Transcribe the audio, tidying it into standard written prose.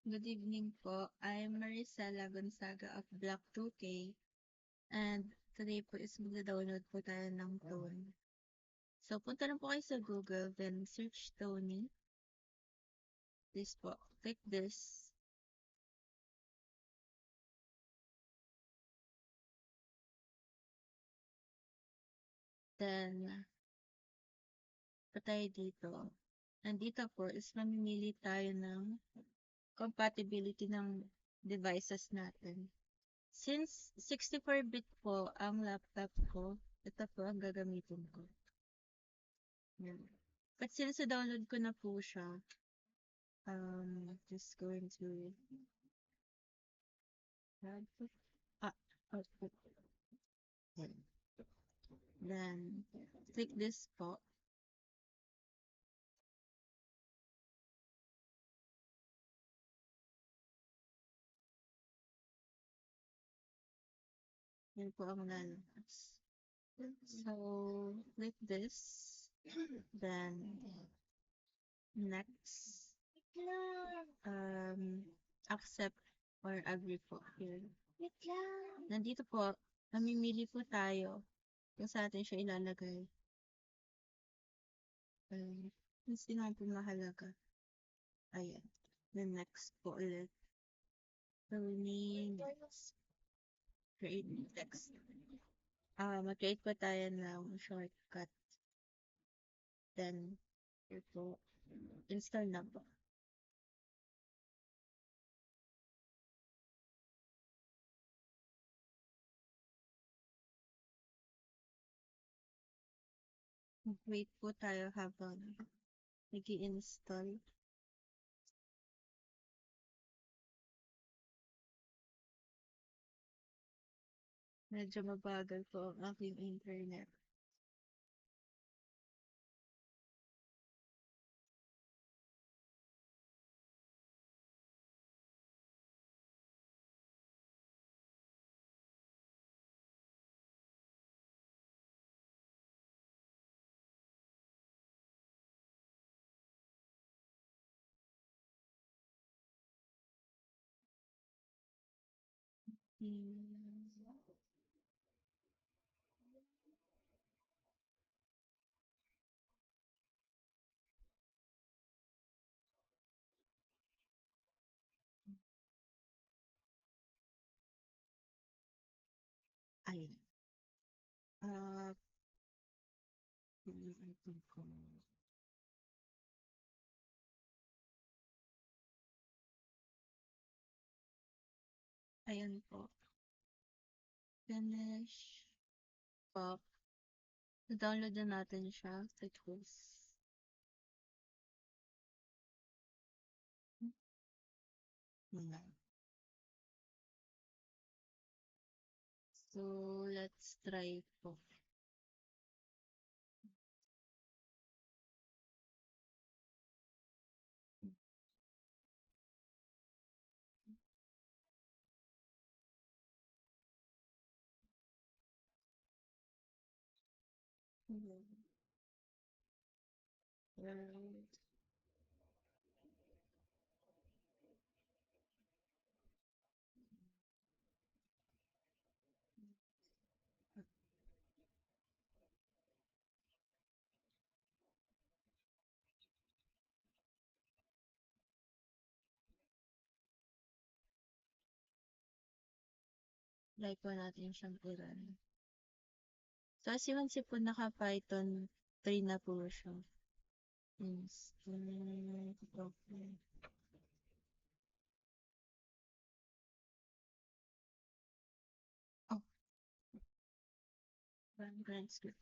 Good evening po. I'm Maricela Gonzaga of Block 2K and today po is magda-download po tayo ng Tone. So punta lang po kayo sa Google, then search Tony. This po. Click this. Then, pa tayo dito. And dito po is mamimili tayo ng compatibility ng devices natin. Since 64-bit po ang laptop ko, ito po ang gagamitin ko. Yan. But since download ko na po siya, just going to output. Yan. Then, click this po. Yan po ang lalabas. So, click this. Then, next. Accept or agree po here. Nandito po, namimili po tayo kung sa atin siya ilalagay. Hindi natin mahalaga. Ayan. Then next po ulit. So, we need create text. Mag-create po tayo ng shortcut. Then, here po, install na po. Wait po tayo habang nag-i-install. Medyo mabagal po ang aking internet. Ayun. Ayan po. Finish. Pop. Download na natin siya sa tools. So, let's try po. Like po natin siyang i-run. So, as you can see po, naka-Python 3 na po siya. Okay. Oh, run script.